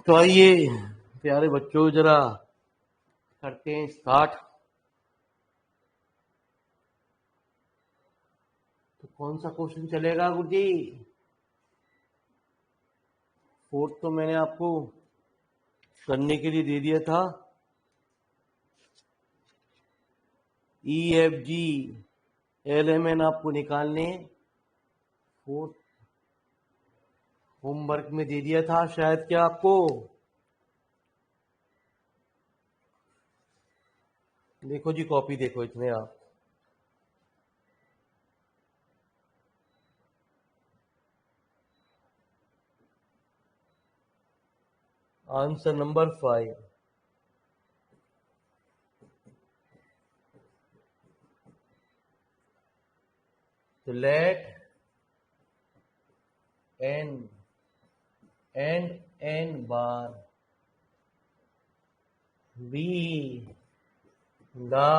तो आइए प्यारे बच्चों जरा करते हैं स्टार्ट। तो कौन सा क्वेश्चन चलेगा गुरुजी? फोर्थ तो मैंने आपको करने के लिए दे दिया था। EFG LMN आपको निकालने फोर्थ होमवर्क में दे दिया था शायद, क्या आपको? देखो जी कॉपी देखो इसमें आप। Answer number 5। तो late n and n bar be the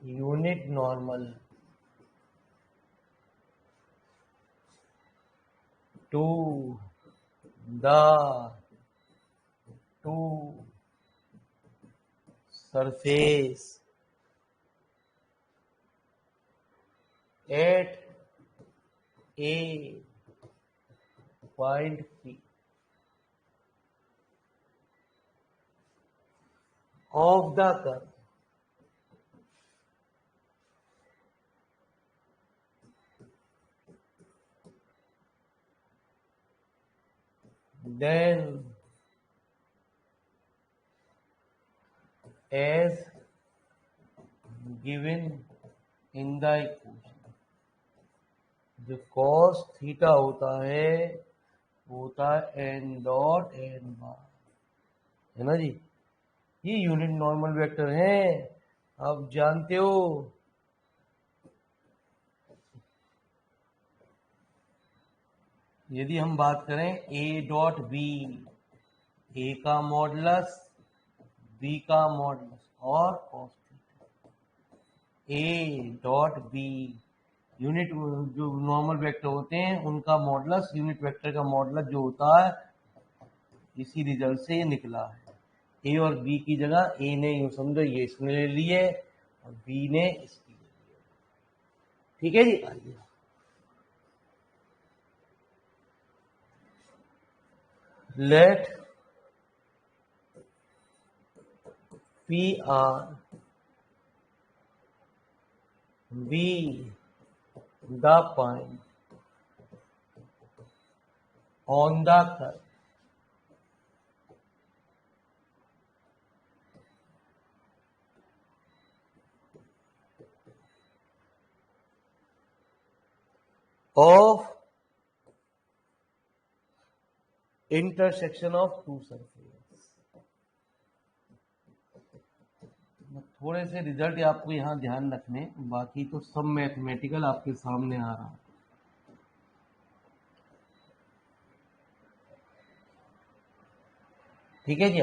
unit normal to the surface at a point P of the curve then as given in the equation। जो cos थीटा होता है वो होता है n डॉट n बार, है ना जी। ये यूनिट नॉर्मल वेक्टर है, आप जानते हो। यदि हम बात करें a डॉट बी, ए का मॉडुलस बी का मॉडुलस और cos theta. a dot B unit जो नॉर्मल वेक्टर होते हैं उनका मॉडुलस यूनिट वेक्टर का मॉडुलस जो होता है, इसी रिजल्ट से ये निकला है। ए और बी की जगह ए ने यूं समझो ये इसने ले लिए और बी ने इसकी ले लिया। ठीक है जी। आइए let P R be the point on the curve of intersection of two surfaces। थोड़े से रिजल्ट आपको यहाँ ध्यान रखने, बाकी तो सब मैथमेटिकल आपके सामने आ रहा है। ठीक है जी।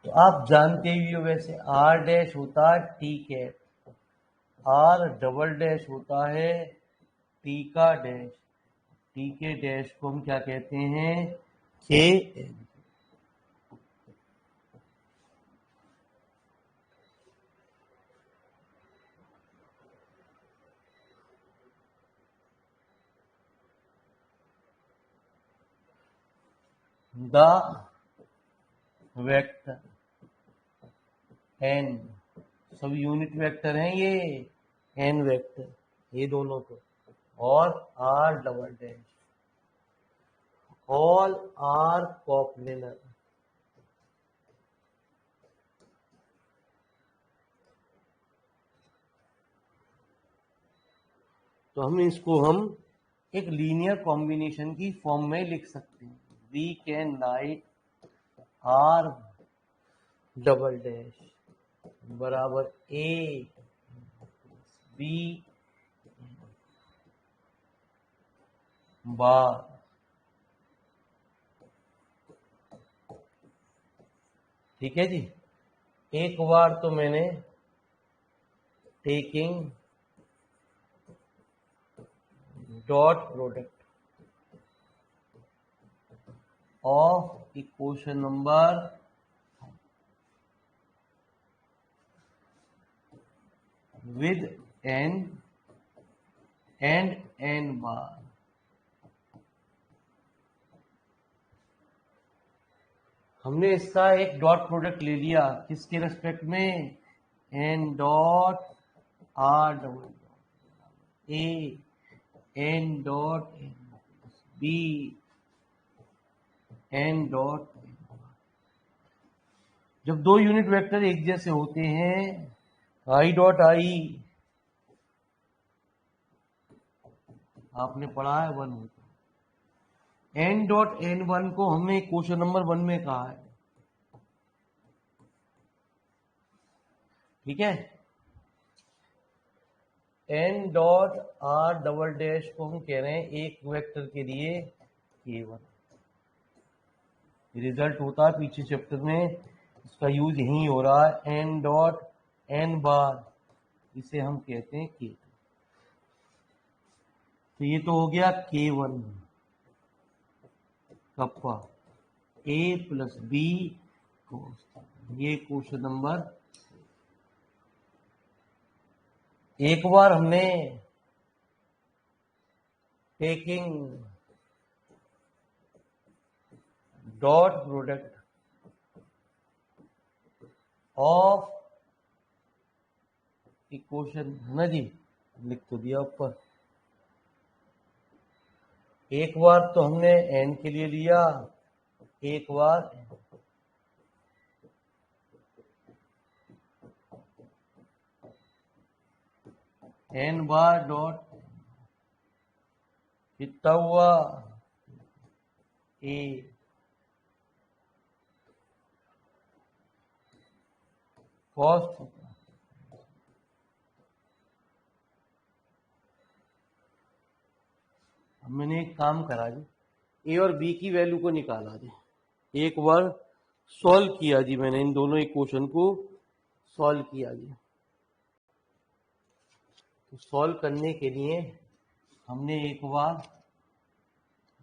तो आप जानते ही हो वैसे आर डैश होता है T cap, R double dash होता है टी का डैश, टी के डैश को हम क्या कहते हैं? K N. The vector N, सब यूनिट वेक्टर हैं ये, एन वेक्टर ये दोनों तो, और R double dash all are coplanar. तो हम इसको एक लीनियर कॉम्बिनेशन की फॉर्म में लिख सकते हैं। We can write R double dash बराबर ए बी बार ठीक है जी। एक बार तो मैंने taking dot product of equation number with n and n बार। हमने इसका एक डॉट प्रोडक्ट ले लिया किसके रेस्पेक्ट में, n dot r double a n dot b n dot. जब दो यूनिट वेक्टर एक जैसे होते हैं आई डॉट आई आपने पढ़ा है 1 होता है। n डॉट n वन को हमने क्वेश्चन नंबर 1 में कहा है, ठीक है। n dot r double dash को हम कह रहे हैं एक वेक्टर के लिए k1। रिजल्ट होता है पीछे चैप्टर में, इसका यूज यही हो रहा है। n डॉट n बार इसे हम कहते हैं k2। तो ये तो हो गया k1 kappa a plus b कोस। ये क्वेश्चन नंबर। एक बार हमने taking dot product of equation है ना जी, लिख तो दिया ऊपर। एक बार तो हमने n के लिए लिया, एक बार n बार डॉट कितना हुआ a कॉस। मैंने एक काम करा जी, ए और बी की वैल्यू को निकाला जी, एक बार सॉल्व किया जी, मैंने इन दोनों इक्वेशन को सॉल्व किया जी। तो सॉल्व करने के लिए हमने एक बार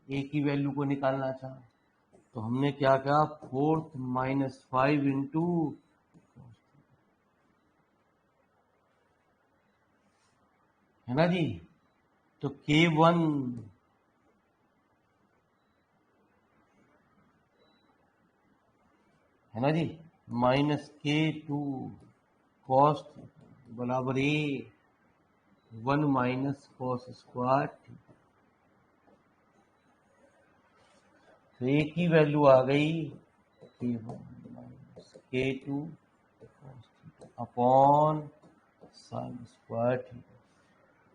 ए की वैल्यू को निकालना चाहा, तो हमने क्या कहा 4 माइनस 5 इंटू, है ना जी। तो k1 है ना जी माइनस k2 कॉस बराबर a 1 माइनस कॉस स्क्वायर। तो a की वैल्यू आ गई k1 minus k2 upon sine square.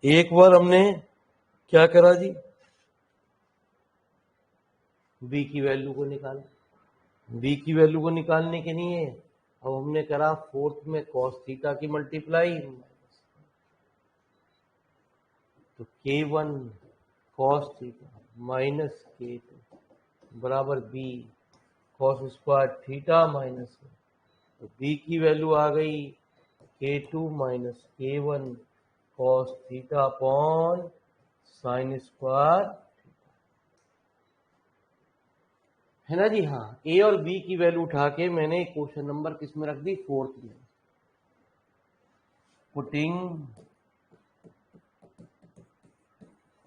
एक बार हमने क्या करा जी, b की वैल्यू को निकाला। b की वैल्यू को निकालने के लिए अब हमने करा फोर्थ में कॉस थीटा की मल्टीप्लाई, तो k1 cos theta minus k2 बराबर b cos square theta minus 1। तो b की वैल्यू आ गई k2 minus k1 cos theta upon sine square, है ना जी। हाँ, ए और बी की वैल्यू उठा के मैंने क्वेश्चन नंबर किस में रख दी, फोर्थ में। Putting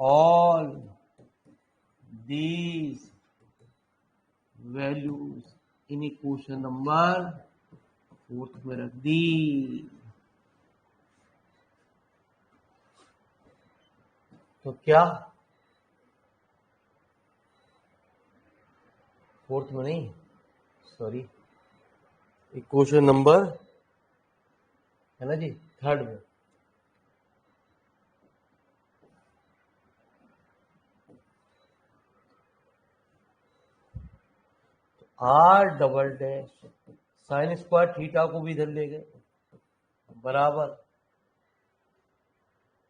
all these values in equation number fourth में रख दी। तो क्या फोर्थ में नहीं, सॉरी, इक्वेशन नंबर है ना जी थर्ड में। R double dash sine square theta को भी इधर ले गए बराबर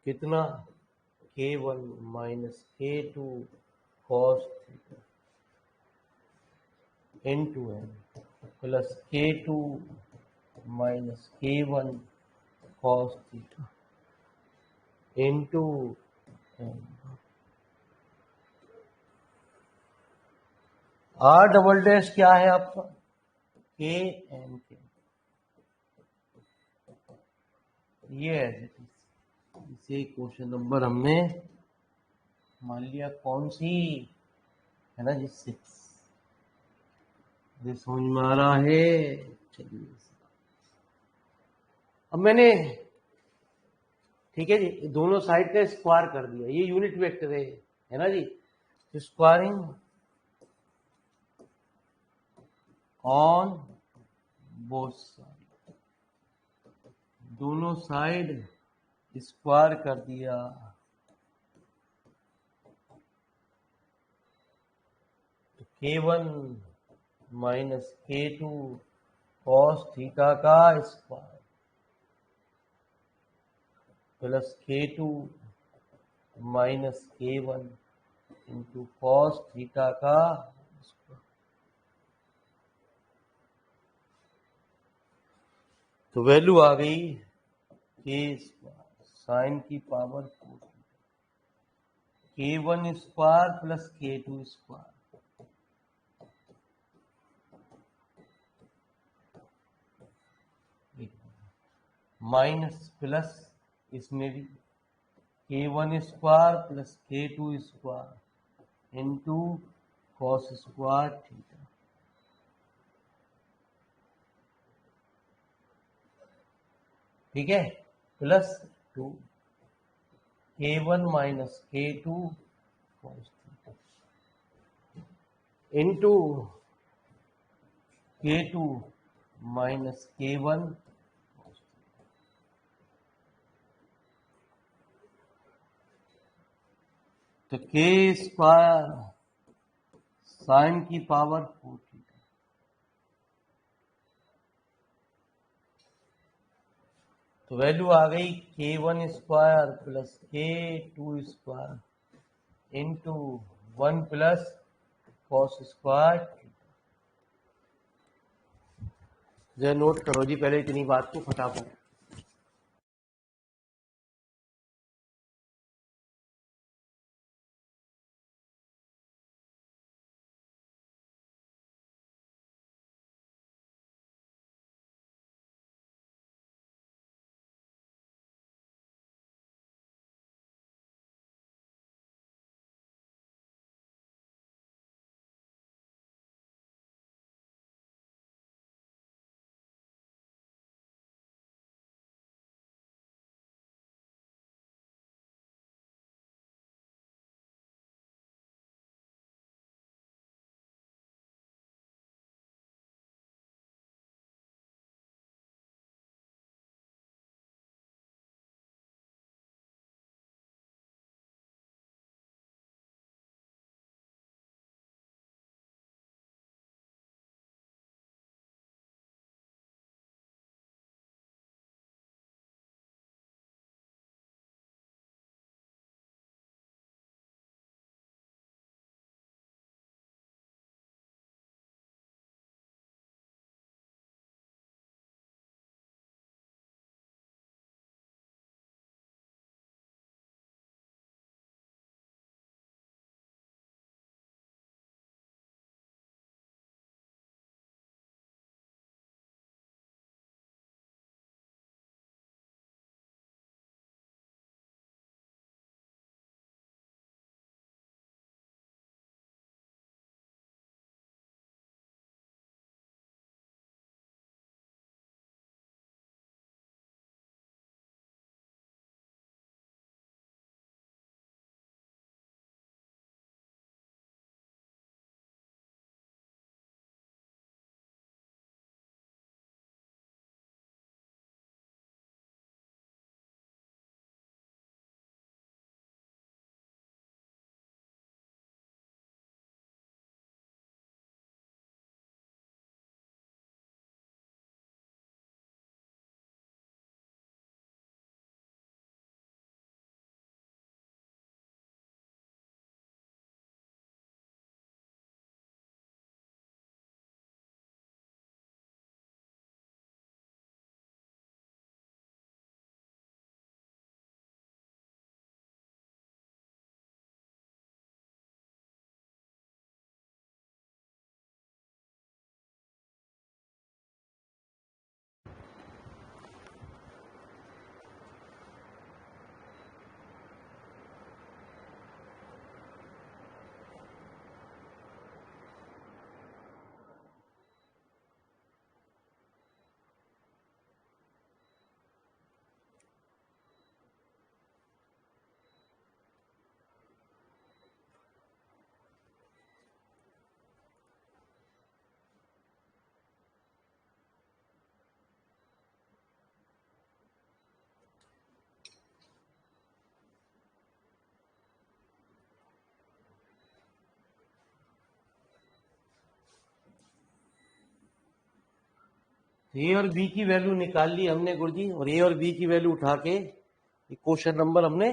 कितना k1 minus k2 cos theta into N plus k2 minus k1 cos theta into N. R double dash क्या है आपका? के एन के, ये है। इसे क्वेश्चन नंबर हमने मान लिया कौन सी है ना जी, 6। ये समझ में आ रहा है? चलिए, अब मैंने, ठीक है जी, दोनों साइड का स्क्वायर कर दिया, ये यूनिट वेक्टर है ना जी। स्क्वायरिंग ऑन बोथ साइड, दोनों साइड स्क्वायर कर दिया, तो K1 minus K2 cos theta का square plus K2 minus K1 into cos theta का स्क्वायर। तो वैल्यू आ गई K स्क्वायर साइन की power 4, K1 square plus K2 square minus plus, इसमें भी K1 square plus K2 square into cos square theta. ठीक है, plus 2 K1 minus K2 cos theta into K2 minus K1। तो K square sine की power 4 theta, तो value आ गई K1 square plus K2 square into 1 plus cos square. जरा note करो जी पहले इतनी बात को फटाफट। ए और बी की वैल्यू निकाल ली हमने गुरुजी, और ए और बी की वैल्यू उठा के क्वेश्चन नंबर हमने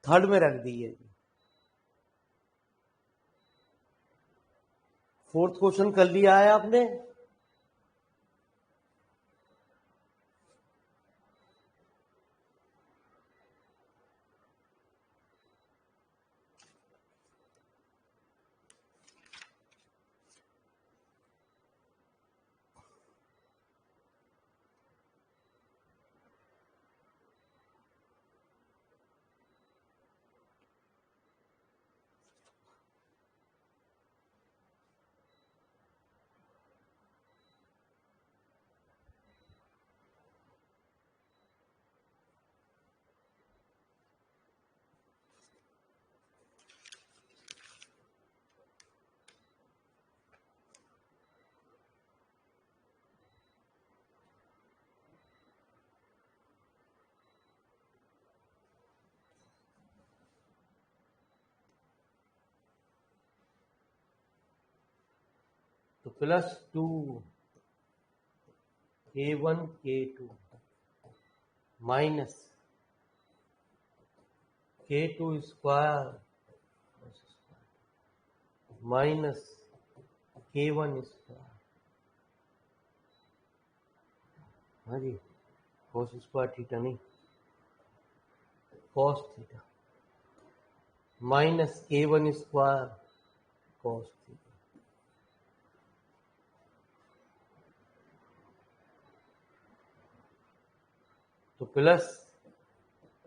थर्ड में रख दी है। फोर्थ क्वेश्चन कर लिया है आपने। तो +2 K1 K2 minus K2 square minus K1 square, हाँ जी, cos स्क्वायर थीटा नहीं, cos theta minus K1 square cos theta. तो प्लस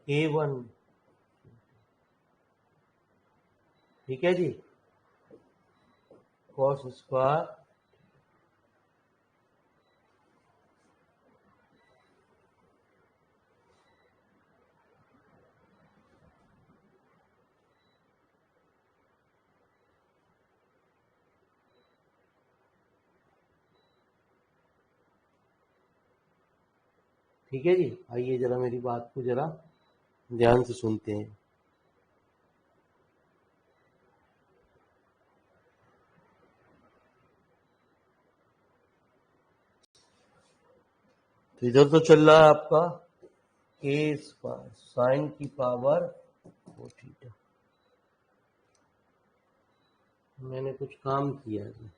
K1, ठीक है जी, cos स्क्वायर ठीक है जी। आइए जरा मेरी बात को जरा ध्यान से सुनते हैं। तो इधर तो चल रहा है आपका k स्क्वायर साइन की पावर 4 थीटा। मैंने कुछ काम किया है।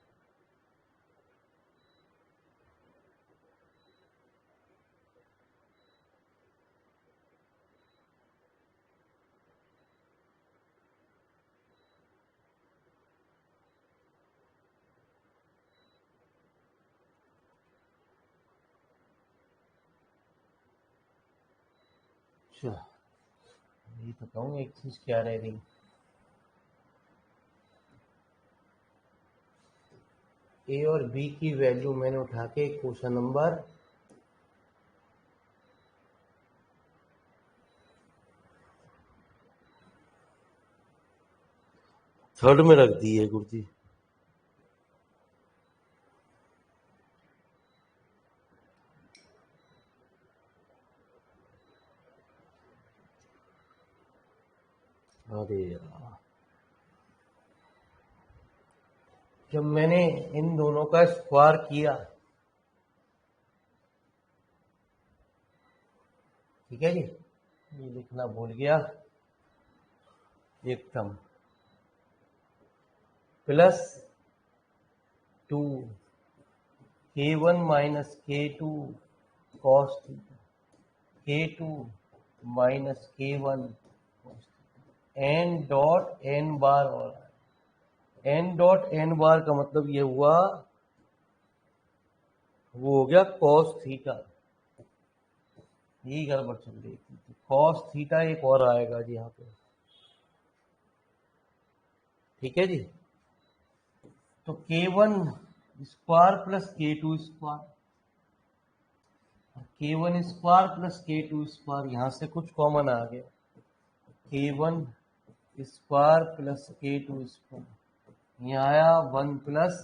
अच्छा, ये बताऊँ एक चीज क्या रह रही, ए और बी की वैल्यू मैंने उठा के क्वेश्चन नंबर थर्ड में रख दी है गुरुजी। अरे यार, जब मैंने इन दोनों का स्क्वायर किया, ठीक है जी, ये लिखना भूल गया, एक term plus 2 K1 minus K2 cos theta, K2 minus K1 cos theta, n dot n बार हो रहा है। n डॉट n बार का मतलब ये हुआ, वो हो गया cos थीटा। यही गड़बड़ चल रही थी, cos थीटा एक और आएगा जी यहाँ पे, ठीक है जी। तो K1 square plus K2 square, K1 square plus K2 square, यहाँ से कुछ कॉमन आ गया, K1 square plus K2 square, यहाँ आया 1 plus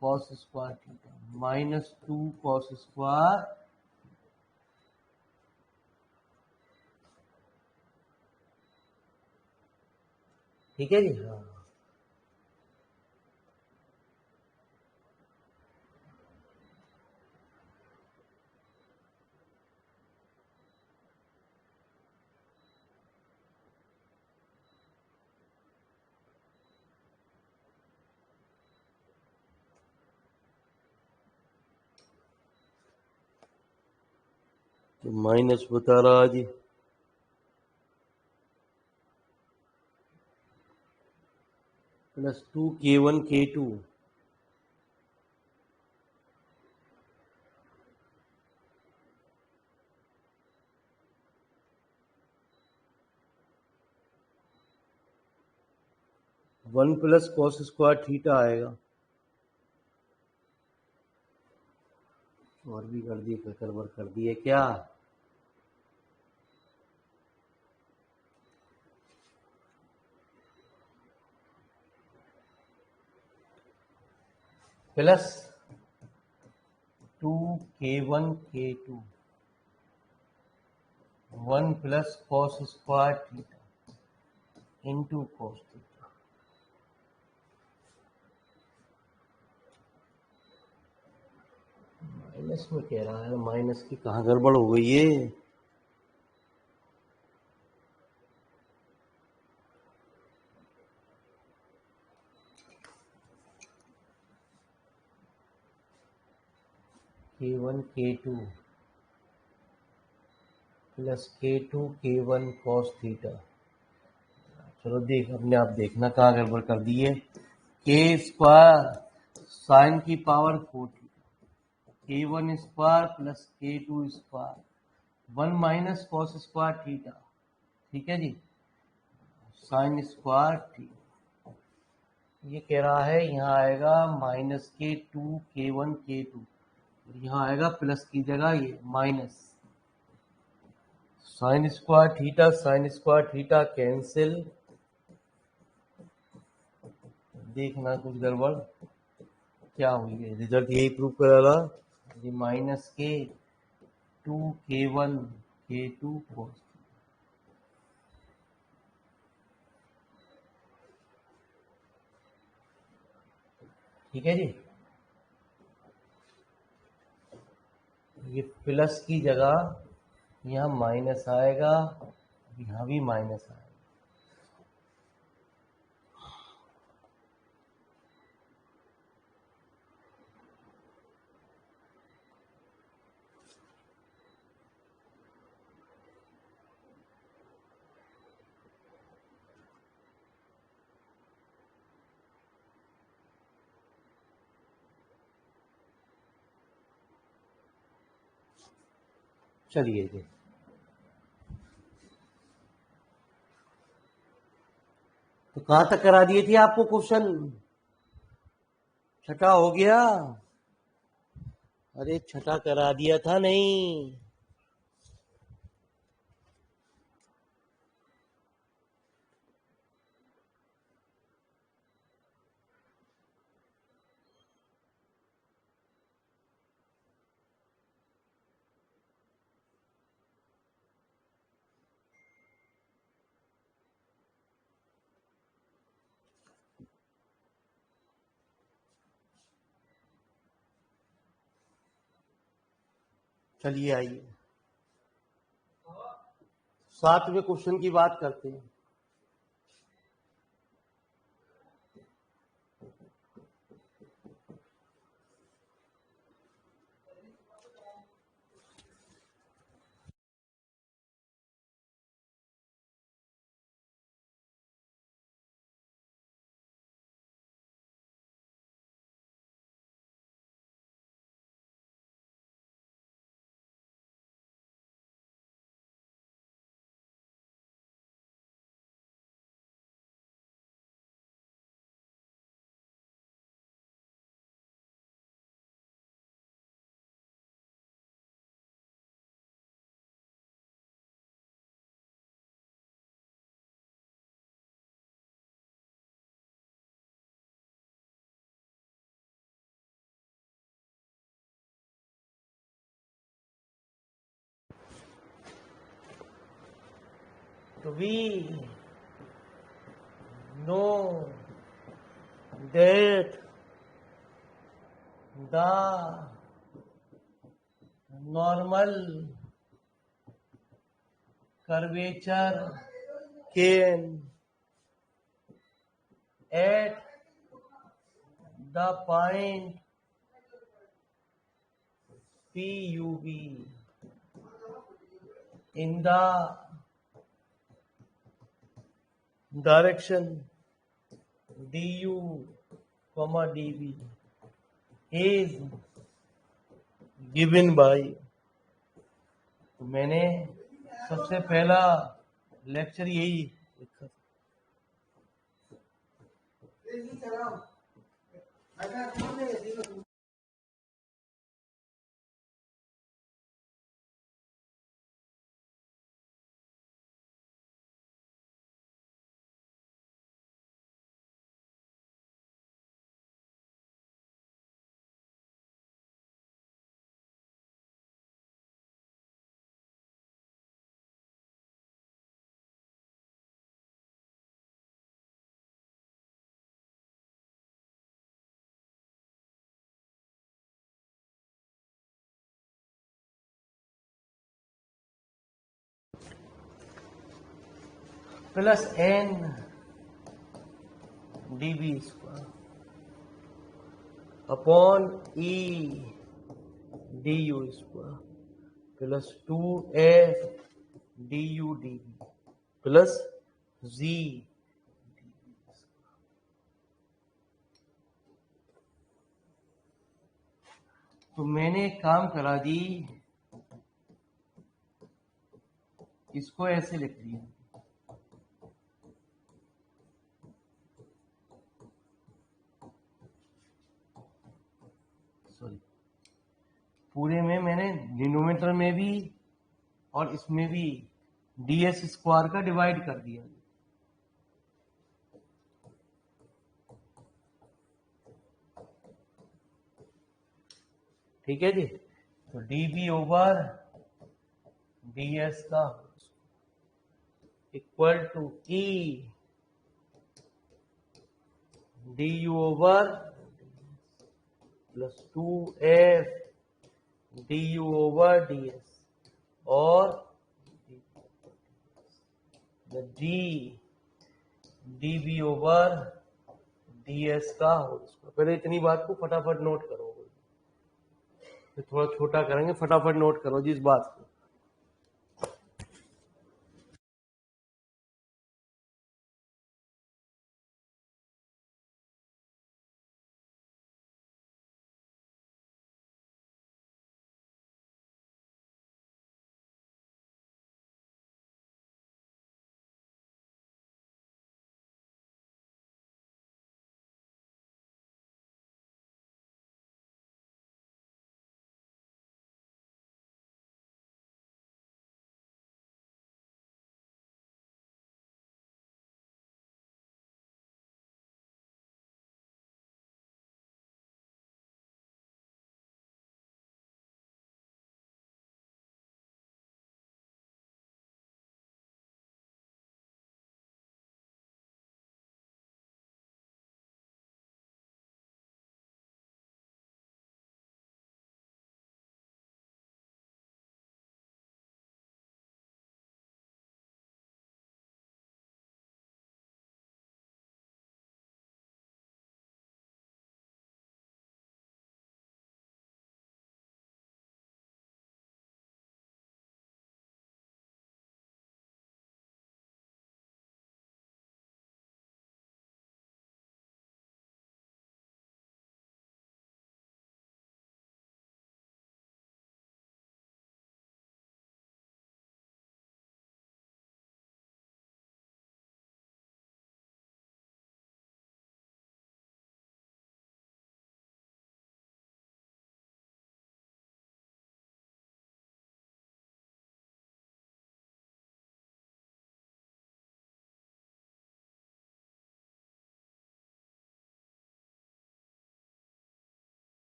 cos square theta minus 2 cos square, ठीक है जी। हाँ, तो माइनस बता रहा जी, plus 2k1k2 1 plus cos square theta आएगा। और भी कर दिए, गड़बड़ कर दिए क्या? Plus 2k1k2 1 plus cos square theta into cos theta. Minus में कह रहा है, माइनस की कहाँ गड़बड़ हो गई है? k1k2 plus k2k1 cos theta. चलो देख, अपने आप देखना कहाँ गड़बड़ कर दी है। के स्क्वायर साइन की power 4 theta, k1 square plus k2 square 1 minus cos square theta, ठीक है जी, साइन स्क्वायर थीटा। ये कह रहा है यहाँ आएगा माइनस k2k1k2, यहाँ आएगा प्लस की जगह ये minus, sign square theta cancel. देखना कुछ गड़बड़ क्या हुई है, रिजल्ट यही प्रूव करेगा। ये माइनस k2k1k2 कॉस, ठीक है जी। ये प्लस की जगह यहाँ माइनस आएगा, यहाँ भी माइनस आएगा। चलिए जी, तो कहाँ तक करा दिए थे आपको क्वेश्चन? छठा हो गया? अरे छठा करा दिया था नहीं? चलिए आइए 7वें क्वेश्चन की बात करते हैं। तो we know that the normal curvature can at the point PUB in the direction du, dv is given by। तो मैंने सबसे पहला लेक्चर यही लिखा plus N dv square upon E du square plus 2f du dv plus z। तो मैंने एक काम करा जी, इसको ऐसे लिख दिया, सॉरी, पूरे में मैंने डिनोमिनेटर में भी और इसमें भी ds स्क्वायर का डिवाइड कर दिया। ठीक है जी। तो dv ओवर ds का equal to e du over plus 2f du over ds और d dv ओवर ds का होल स्क्वायर। पहले इतनी बात को फटाफट नोट करो, फिर थोड़ा छोटा करेंगे, फटाफट नोट करो जी इस बात को।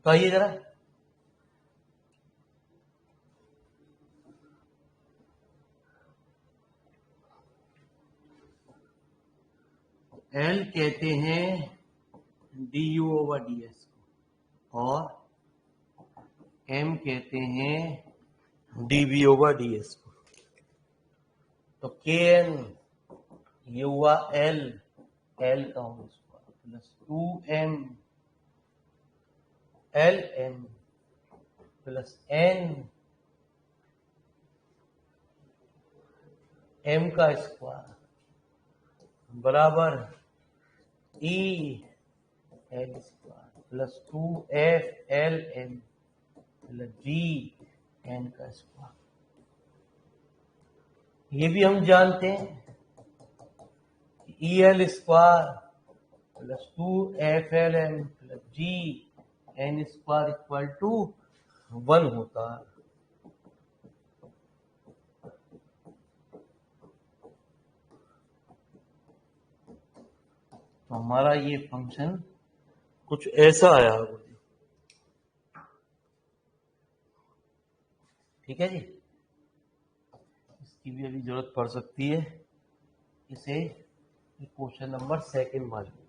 तो आइए जरा एल कहते हैं D U over D S को और एम कहते हैं D V over D S को। तो के एन ये हुआ एल, एल का whole square plus 2m L M plus N M का स्क्वायर बराबर E L square plus 2f L M plus G N का स्क्वायर। ये भी हम जानते हैं E L square plus 2f L M plus G N square equal to 1 होता है। तो हमारा ये फंक्शन कुछ ऐसा आया होगा। ठीक है जी, इसकी भी अभी जरूरत पड़ सकती है। इसे क्वेश्चन नंबर 2 मान लीजिए।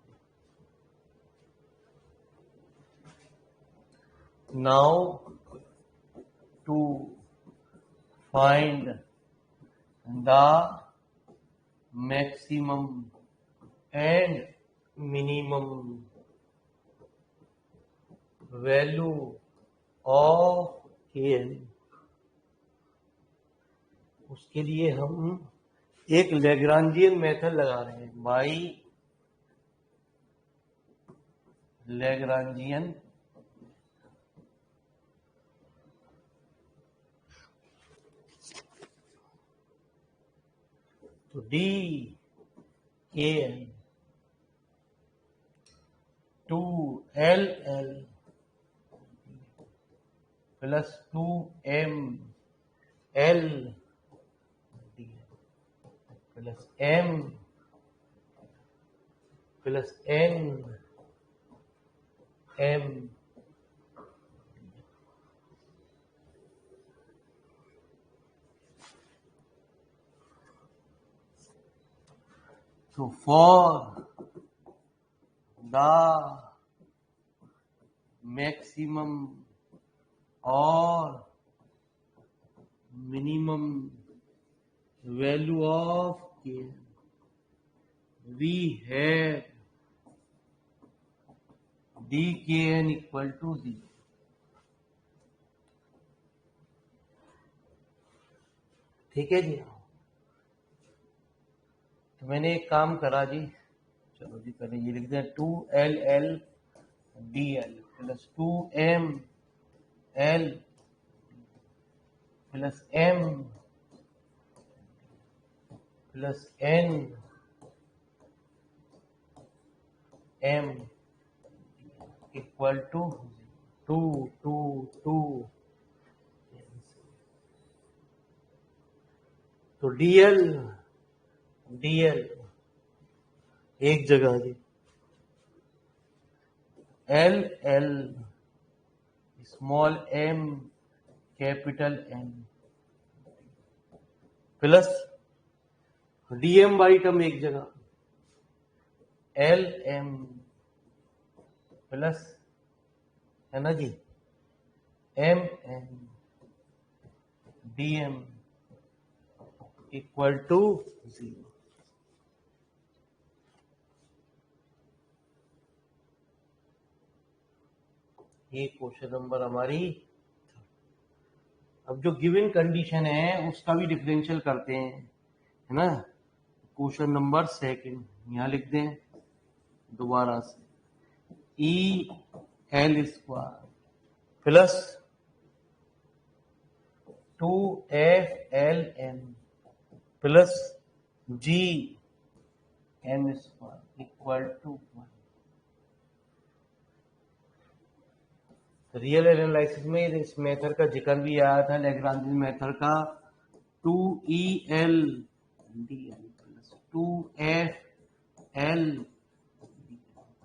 Now to find the maximum and minimum value of K N, उसके लिए हम एक लैग्रांजियन मेथड लगा रहे हैं बाई लैग्रांजियन तो D K N 2l L plus 2m L plus m plus n m। So for the maximum or minimum value of k, we have dkn equal to 0। ठीक है जी। तो मैंने एक काम करा जी, चलो जी पहले ये लिख दें 2l L D L plus 2m L plus m plus n m equal to 2 2 2। तो dl dl एक जगह D L L small m capital M plus dm by term एक जगह एल एम प्लस है ना जी M N D M equal to 0। ये question number हमारी। अब जो गिवन कंडीशन है उसका भी डिफरेंशियल करते हैं, है ना। क्वेश्चन नंबर 2 यहां लिख दें दोबारा से E L square plus 2f L M plus G M square equal to 1। Real analysis में इस मेथड का जिक्र भी आया था, लैग्रांजियन मेथड का 2el dl plus 2f l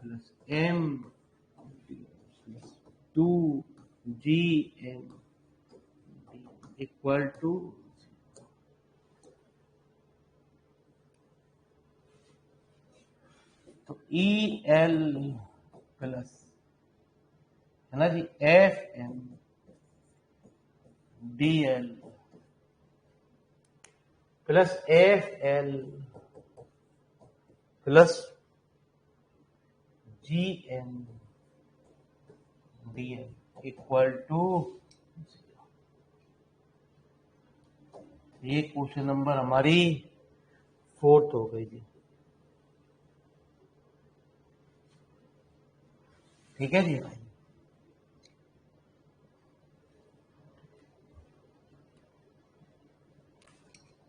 plus m 2GN equal to, तो EL प्लस, है ना जी, FM DL plus FL plus GN DL equal to, ये क्वेश्चन नंबर हमारी 4th हो गई जी। ठीक है जी।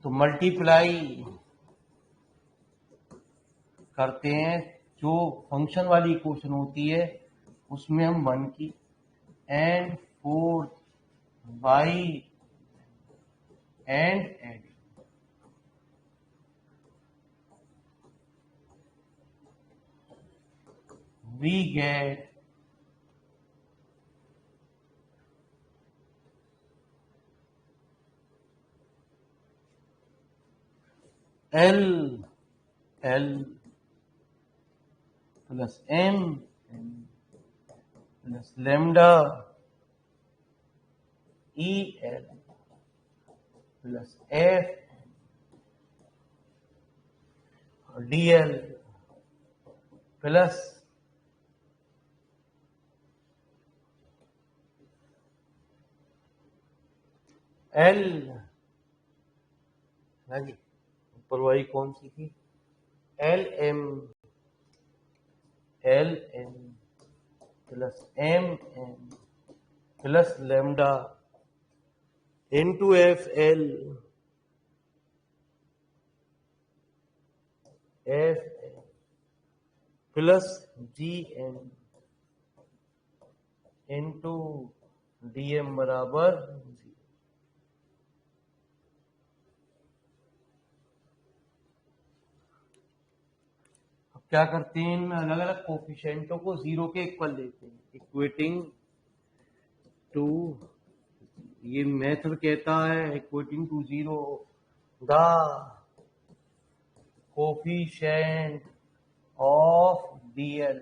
तो मल्टीप्लाई करते हैं, जो फंक्शन वाली इक्वेशन होती है उसमें हम 1 की and 4 by and add, we get L plus M plus lambda EL plus F DL plus L, हाँ जी, ऊपर वाली कौन सी थी, LM plus MM plus lambda into FL plus GN into DM बराबर 0। क्या करते हैं, इन अलग अलग कोफिशिएंटों को 0 के इक्वल लेते हैं, इक्वेटिंग टू, ये मेथड कहता है equating to 0 the coefficient of DL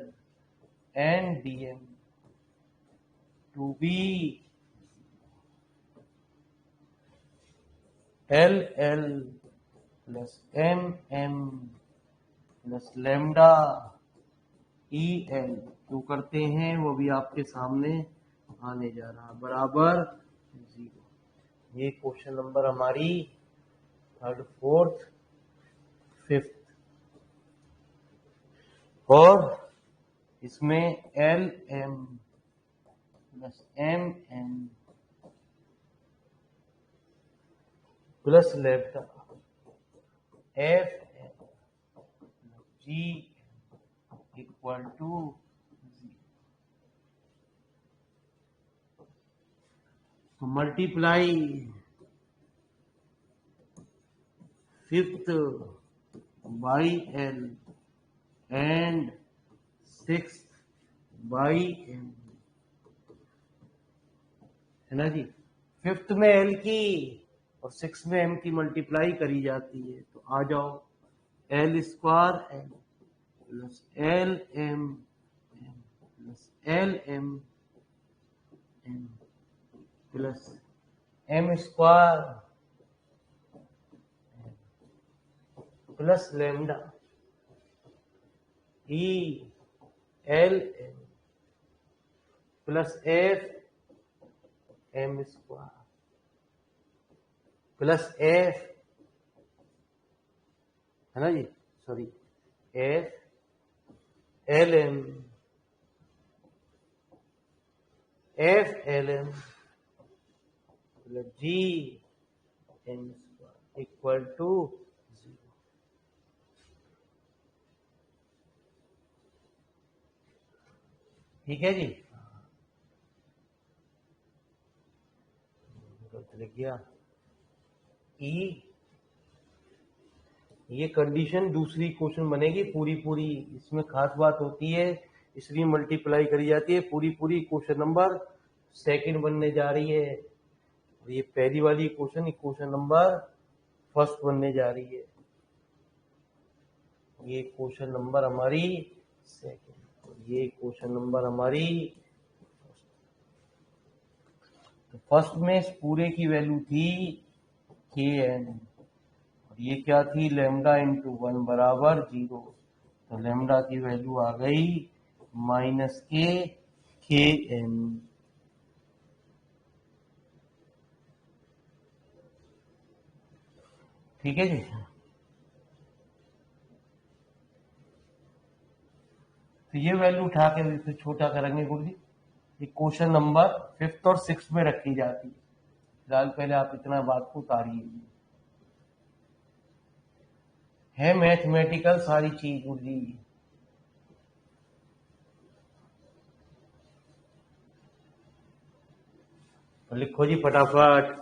and DM to be LL plus MM plus lambda EL, जो करते हैं वो भी आपके सामने आने जा रहा, बराबर 0। ये क्वेश्चन नंबर हमारी 3rd 4th 5th, और इसमें LM plus MM plus lambda FM G equal to 0। तो multiply 5th by L and 6th by M, है ना जी। 5th में L की और 6th में M की मल्टीप्लाई करी जाती है, तो आ जाओ L square M plus LM plus LM M plus M square plus lambda ELM plus FM square plus F, है ना जी, sorry, FLM plus GN square equal to 0। ठीक है जी, लिख गया ये कंडीशन दूसरी क्वेश्चन बनेगी पूरी, इसमें खास बात होती है इसलिए मल्टीप्लाई करी जाती है। पूरी पूरी क्वेश्चन नंबर सेकंड बनने जा रही है, और ये पहली वाली क्वेश्चन नंबर फर्स्ट बनने जा रही है। ये क्वेश्चन नंबर हमारी सेकंड, और ये क्वेश्चन नंबर हमारी। तो फर्स्ट में इस पूरे की वैल्यू थी के एन, और ये क्या थी लेमडा इंटू 1 बराबर 0। तो लेमडा की वैल्यू आ गई माइनस के एन। ठीक है जी। तो ये वैल्यू उठा के फिर छोटा करेंगे गुरुजी। ये क्वेश्चन नंबर 5th और 6th में रखी जाती है। फिलहाल पहले आप इतना बात को उतारिए। है मैथमेटिकल सारी चीज गुरुजी। तो लिखो जी फटाफट।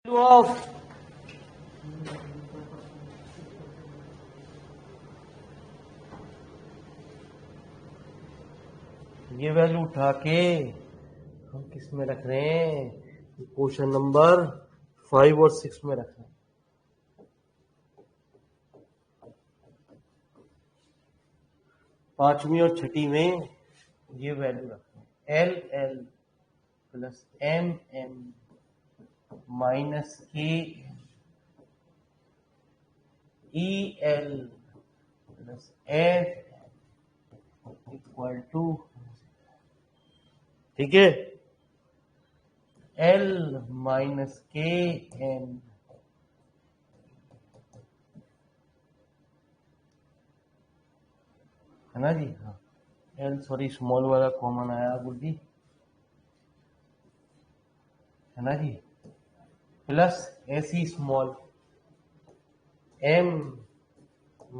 ऑफ ये वैल्यू उठा के हम किस में रख रहे हैं? क्वेश्चन नंबर 5 और 6 में रख रहे हैं। पांचवी और छठी में ये वैल्यू रख रहे हैं। L L plus M M minus K E L plus F equal to, ठीक है, एल माइनस के एन है ना जी। हाँ, एल सॉरी स्मॉल वाला कॉमन आया गुरु जी, है ना जी, प्लस ऐसी small M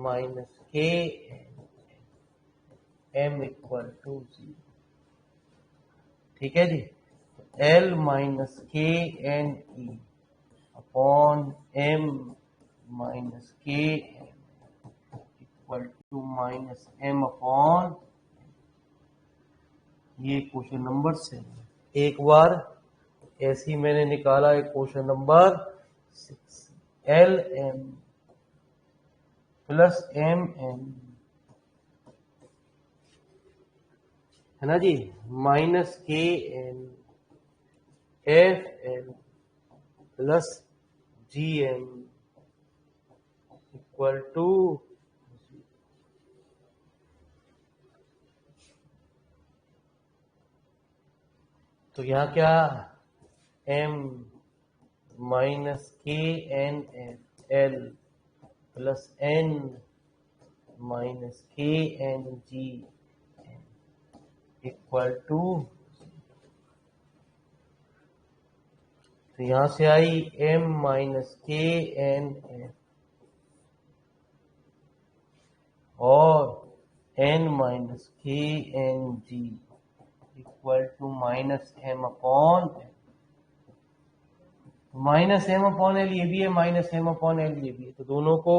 minus K M equal to 0, ठीक है जी। L minus K N E upon M minus K equal to minus M upon, ये क्वेश्चन नंबर 7। एक बार ऐसी मैंने निकाला है question number 6। L M plus M M है ना जी, minus K N F L plus G M equal to, तो यहाँ क्या, M minus K N F L plus N minus K N G equal to, तो यहां से आई M minus K N F और N minus K N G equal to minus M upon L. Minus M upon L ये भी है, minus M upon L ये भी है, तो दोनों को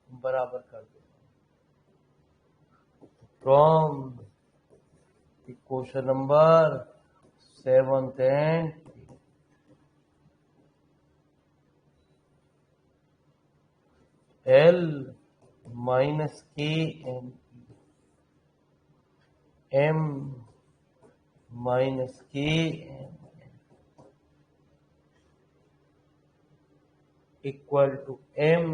बराबर कर दो। From question number 7 and L minus K N M minus K N equal to M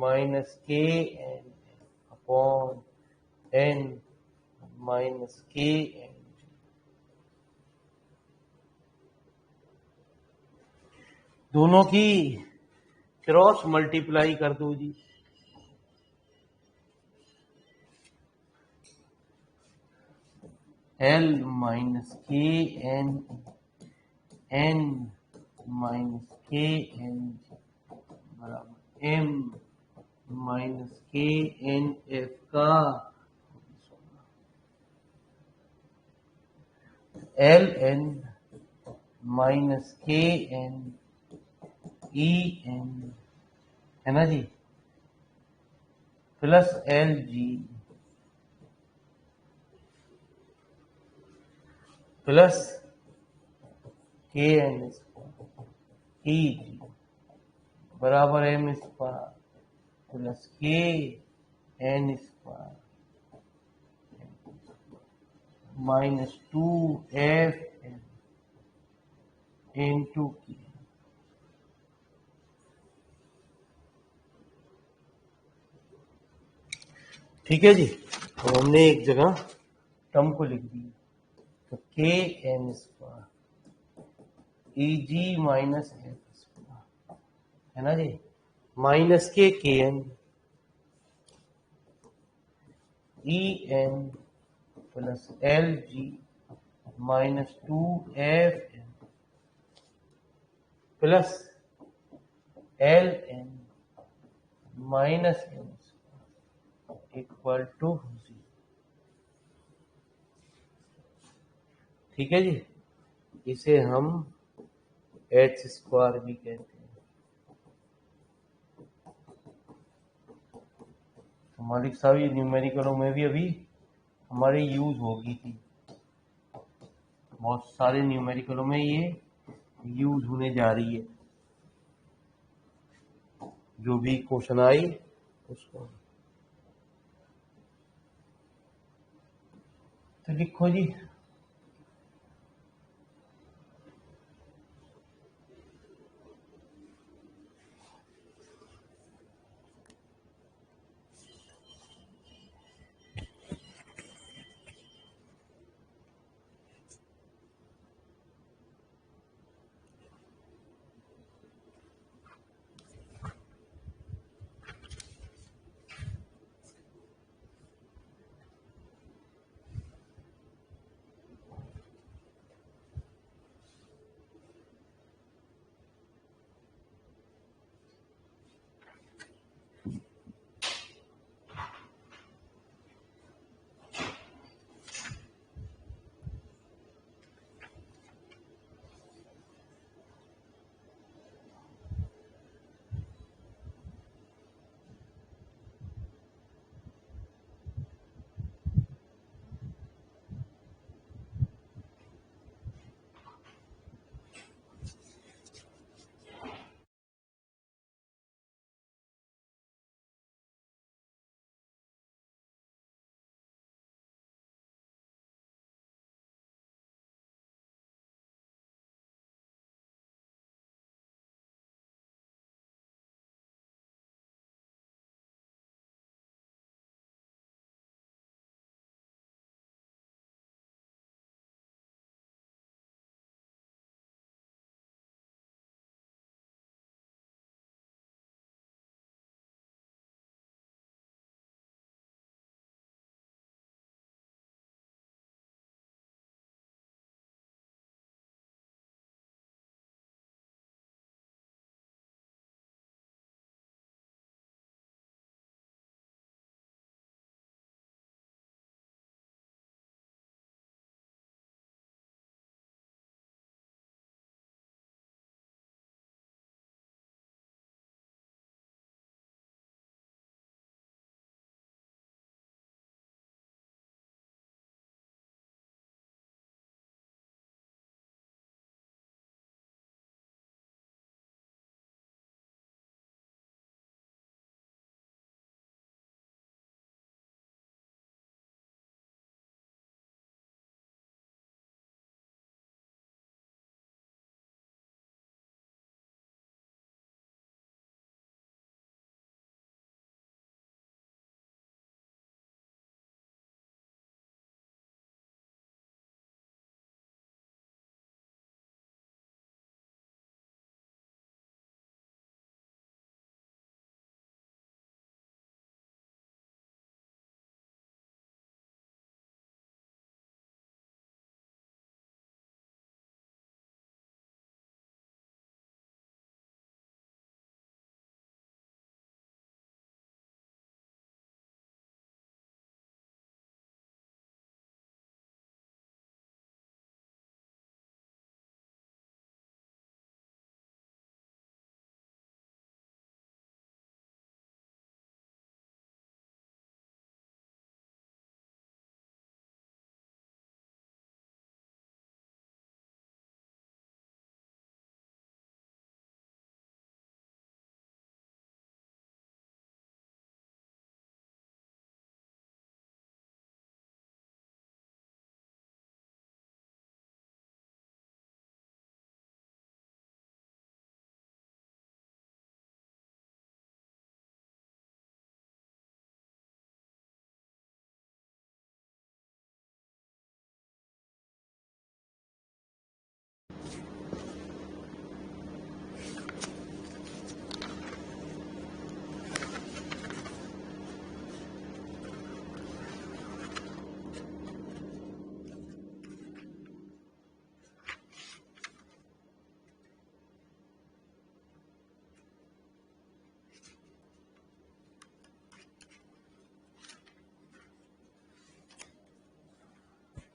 minus K N upon N minus K N. दोनों की क्रॉस मल्टीप्लाई कर दो जी, L minus K N N minus K N बराबर M minus K N F का L N minus K N E N है ना जी, plus L G plus K N E G बराबर M square plus K N square minus 2f into K. ठीक है जी, तो हमने एक जगह टर्म को लिख दिया, तो के N square E G minus F square है ना जी, minus K N E N plus L G minus 2f plus L N minus N equal to 0। ठीक है जी, इसे हम एच स्क्वायर भी कहते हैं। तो मालिक साहब ये न्यूमेरिकलों में भी अभी हमारे यूज होगी थी, बहुत सारे न्यूमेरिकलों में ये यूज होने जा रही है, जो भी क्वेश्चन आई उसको। तो लिखो जी,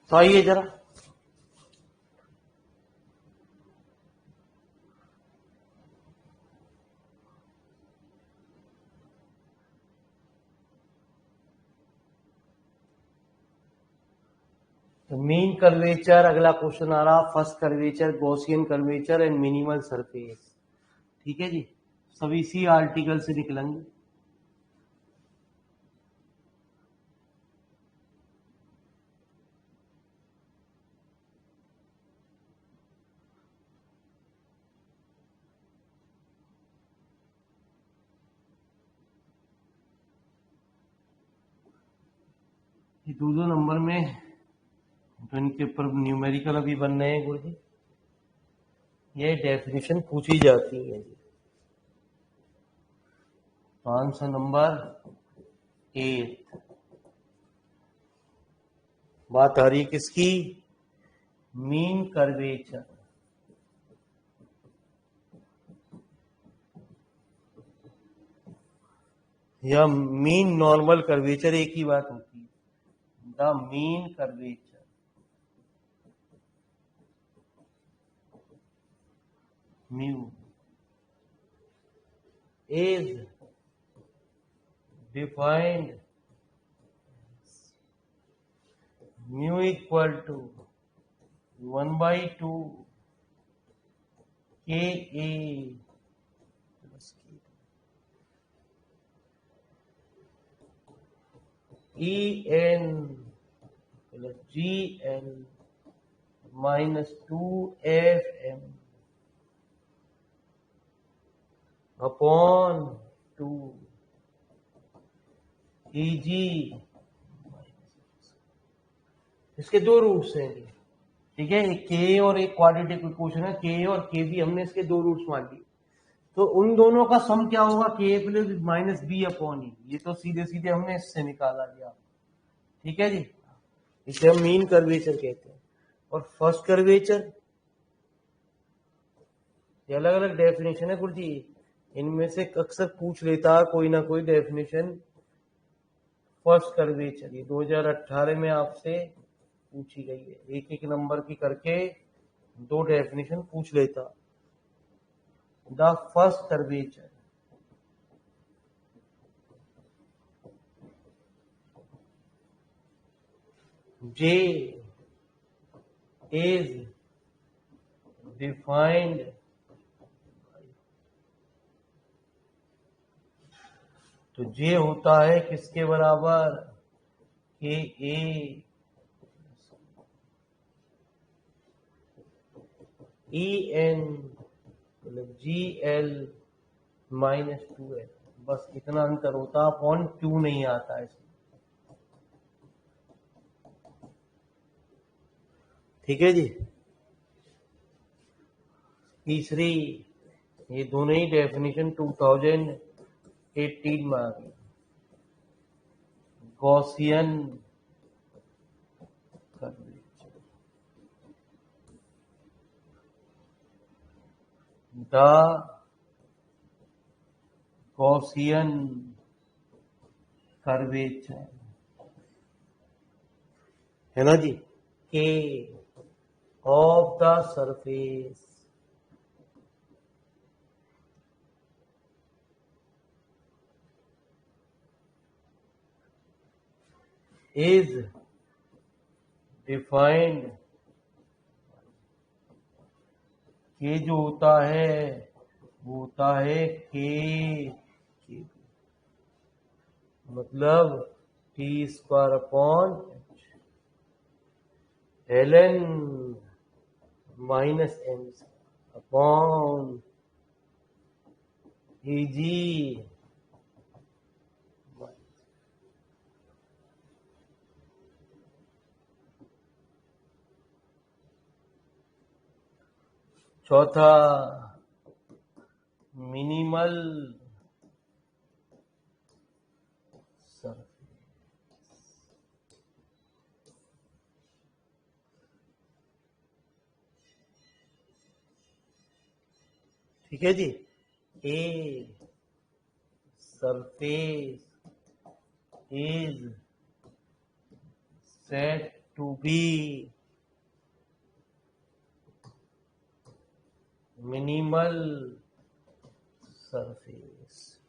तो आइए जरा तो मीन कर्वेचर, अगला क्वेश्चन आ रहा, first curvature, Gaussian curvature and minimal surface. ठीक है जी, सभी इसी आर्टिकल से निकलेंगे। ये दो नंबर में तो इनके ऊपर न्यूमेरिकल अभी बन रहे हैं गुरुजी, ये डेफिनेशन पूछी जाती है। तो आंसर नंबर 8। बात आ रही है किसकी? मीन कर्वेचर या मीन नॉर्मल कर्वेचर, एक ही बात होती है। The mean curvature mu is defined mu equal to 1/2 Ka plus En plus Gl minus 2Fm upon 2 Eg। इसके दो रूट्स हैं, ठीक है, एक के और एक क्वाड्रेटिक इक्वेशन है, के और के भी हमने इसके दो रूट्स मान लिए। तो उन दोनों का सम क्या होगा? के प्लस माइनस बी अपॉन ई। ये तो सीधे सीधे हमने इससे निकाला गया। ठीक है जी, इसे हम मीन कर्वेचर कहते हैं। और फर्स्ट कर्वेचर, ये अलग अलग डेफिनेशन है गुरुजी, इनमें से अक्सर पूछ लेता कोई ना कोई डेफिनेशन। फर्स्ट कर्वेचर ये 2018 में आपसे पूछी गई है, एक एक नंबर की करके दो डेफिनेशन पूछ लेता। The first curvature J is defined तो J होता है किसके बराबर? के ए ई एन मतलब जी एल माइनस 2L। बस इतना अंतर होता, अपॉन 2 नहीं आता है। ठीक है जी। तीसरी, ये दोनों ही डेफिनेशन 2018 में आ गई। Gaussian curvature, the Gaussian curvature है ना जी, के of the surface is defined, के जो होता है वो होता है के मतलब T square upon ln minus M upon Eg। चौथा, मिनिमल सरफेस। ठीक है जी, a surface is said to be minimal surface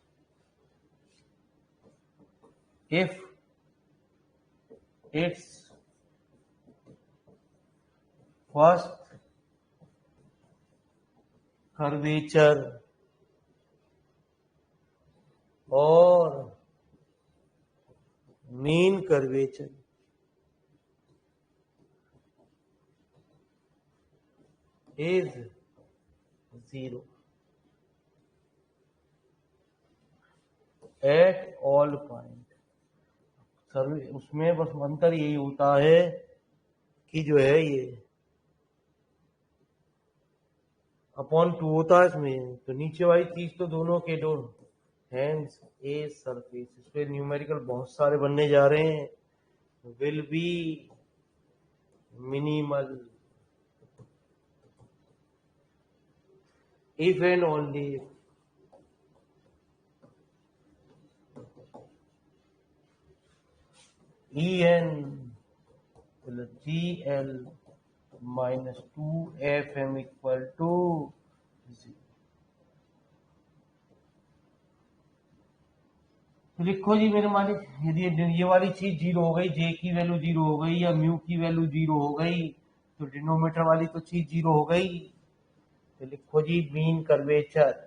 if its first curvature और mean curvature is 0 at all point. सर्वे उसमें बस अंतर यही होता है कि जो है ये अपॉन 2 होता है इसमें, तो नीचे वाली चीज तो दोनों के दो हैंड्स ए सरफेस। इस पे न्यूमेरिकल बहुत सारे बनने जा रहे हैं। Will be minimal if and only if En plus GL minus 2FM equal to 0। तो लिखो जी मेरे मालिक, यदि ये वाली चीज 0 हो गई, जे की वैल्यू 0 हो गई या म्यू की वैल्यू 0 हो गई, तो डिनोमीटर वाली तो चीज 0 हो गई। तो लिखो जी मीन कर्वेचर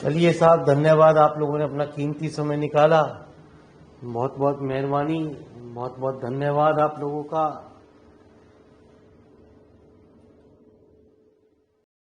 चलिए साहब, धन्यवाद, आप लोगों ने अपना कीमती समय निकाला। बहुत बहुत मेहरबानी, बहुत बहुत धन्यवाद आप लोगों का।